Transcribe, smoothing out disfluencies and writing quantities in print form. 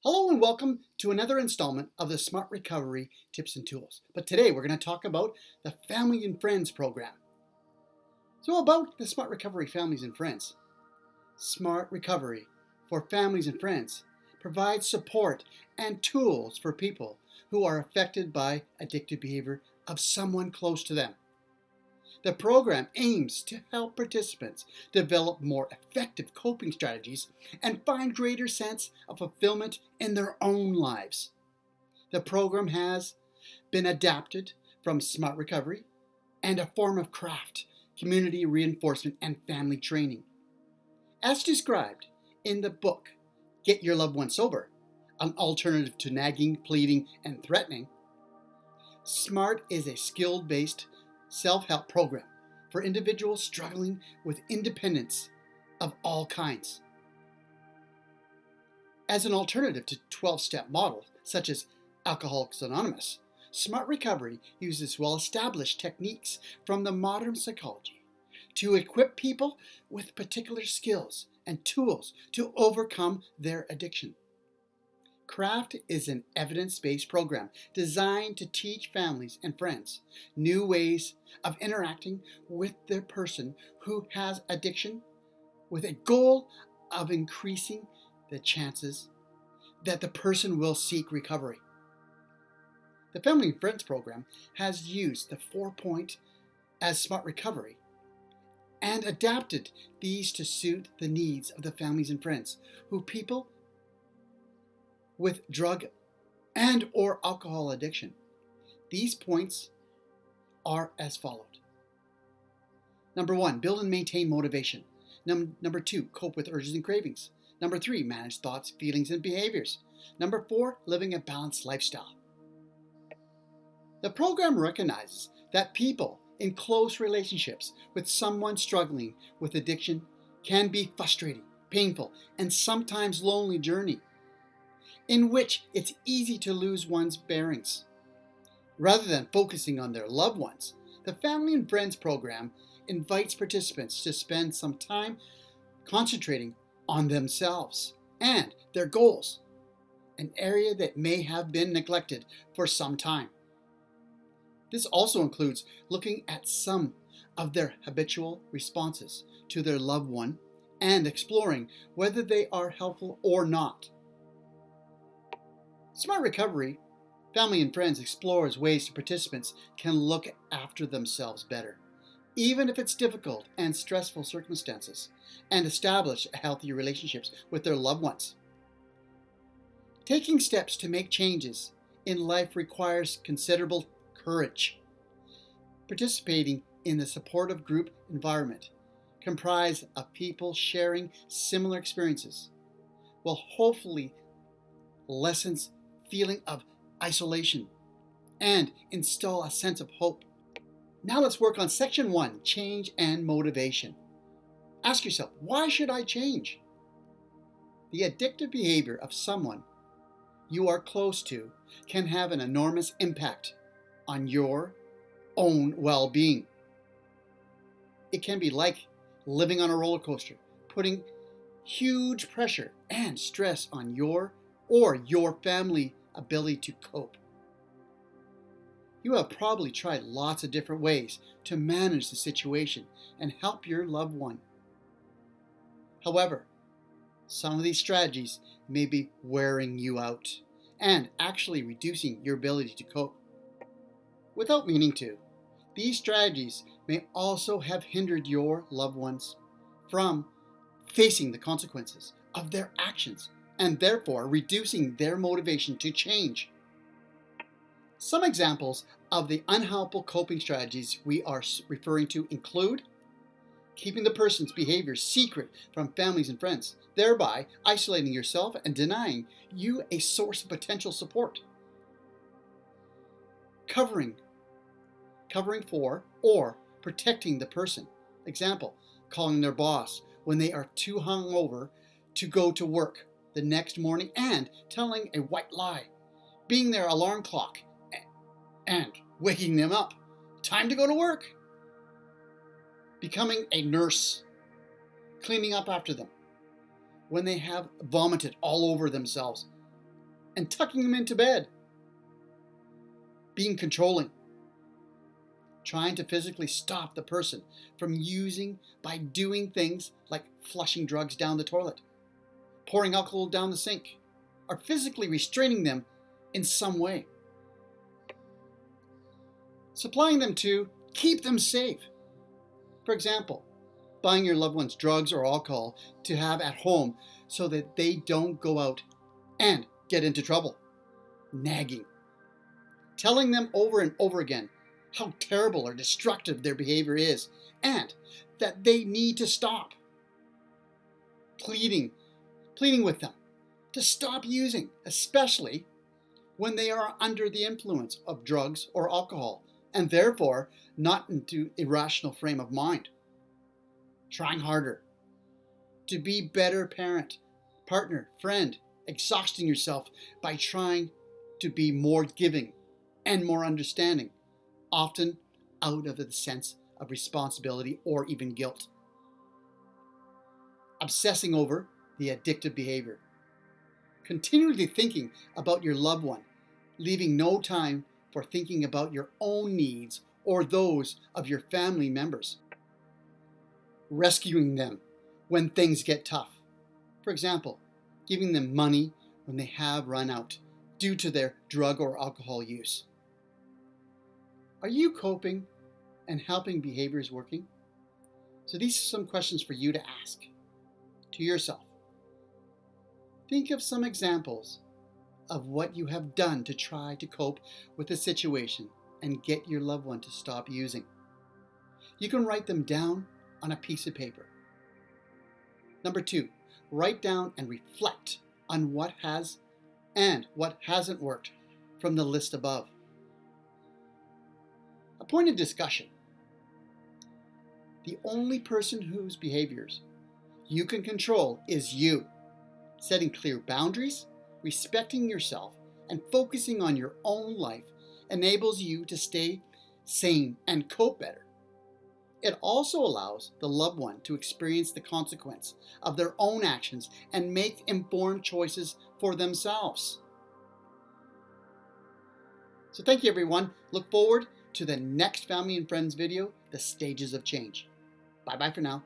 Hello and welcome to another installment of the Smart Recovery Tips and Tools. But today we're going to talk about the Family and Friends program. So about the Smart Recovery Families and Friends. Smart Recovery for Families and Friends provides support and tools for people who are affected by addictive behavior of someone close to them. The program aims to help participants develop more effective coping strategies and find greater sense of fulfillment in their own lives. The program has been adapted from Smart Recovery and a form of craft, community reinforcement, and family training. As described in the book, Get Your Loved One Sober, an alternative to nagging, pleading, and threatening, SMART is a skill-based self-help program for individuals struggling with independence of all kinds. As an alternative to 12-step models such as Alcoholics Anonymous, Smart Recovery uses well-established techniques from the modern psychology to equip people with particular skills and tools to overcome their addiction. CRAFT is an evidence-based program designed to teach families and friends new ways of interacting with their person who has addiction, with a goal of increasing the chances that the person will seek recovery. The Family and Friends program has used the 4-point as Smart Recovery and adapted these to suit the needs of the families and friends who people with drug and or alcohol addiction. These points are as followed. Number 1, build and maintain motivation. Number 2, cope with urges and cravings. Number 3, manage thoughts, feelings, and behaviors. Number 4, living a balanced lifestyle. The program recognizes that people in close relationships with someone struggling with addiction can be frustrating, painful, and sometimes lonely journey, in which it's easy to lose one's bearings. Rather than focusing on their loved ones, the Family and Friends program invites participants to spend some time concentrating on themselves and their goals, an area that may have been neglected for some time. This also includes looking at some of their habitual responses to their loved one and exploring whether they are helpful or not. Smart Recovery Family and Friends explores ways participants can look after themselves better, even if it's difficult and stressful circumstances, and establish healthy relationships with their loved ones. Taking steps to make changes in life requires considerable courage. Participating in the supportive group environment, comprised of people sharing similar experiences, will hopefully lessen feeling of isolation and install a sense of hope. Now let's work on section 1, change and motivation. Ask yourself, why should I change? The addictive behavior of someone you are close to can have an enormous impact on your own well-being. It can be like living on a roller coaster, putting huge pressure and stress on your or your family ability to cope. You have probably tried lots of different ways to manage the situation and help your loved one. However, some of these strategies may be wearing you out and actually reducing your ability to cope. Without meaning to, these strategies may also have hindered your loved ones from facing the consequences of their actions and therefore reducing their motivation to change. Some examples of the unhelpful coping strategies we are referring to include keeping the person's behavior secret from families and friends, thereby isolating yourself and denying you a source of potential support. Covering for or protecting the person. Example, calling their boss when they are too hungover to go to work the next morning and telling a white lie, being their alarm clock and waking them up. Time to go to work. Becoming a nurse, cleaning up after them when they have vomited all over themselves and tucking them into bed. Being controlling. Trying to physically stop the person from using by doing things like flushing drugs down the toilet, pouring alcohol down the sink, or physically restraining them in some way. Supplying them to keep them safe. For example, buying your loved ones drugs or alcohol to have at home so that they don't go out and get into trouble. Nagging. Telling them over and over again how terrible or destructive their behavior is and that they need to stop. Pleading with them to stop using, especially when they are under the influence of drugs or alcohol and therefore not into irrational frame of mind. Trying harder to be better parent, partner, friend, exhausting yourself by trying to be more giving and more understanding, often out of the sense of responsibility or even guilt. Obsessing over the addictive behavior. Continually thinking about your loved one, leaving no time for thinking about your own needs or those of your family members. Rescuing them when things get tough. For example, giving them money when they have run out due to their drug or alcohol use. Are you coping and helping behaviors working? So these are some questions for you to ask to yourself. Think of some examples of what you have done to try to cope with the situation and get your loved one to stop using. You can write them down on a piece of paper. Number 2, write down and reflect on what has and what hasn't worked from the list above. A point of discussion. The only person whose behaviors you can control is you. Setting clear boundaries, respecting yourself, and focusing on your own life enables you to stay sane and cope better. It also allows the loved one to experience the consequence of their own actions and make informed choices for themselves. So thank you, everyone. Look forward to the next Family and Friends video, The Stages of Change. Bye-bye for now.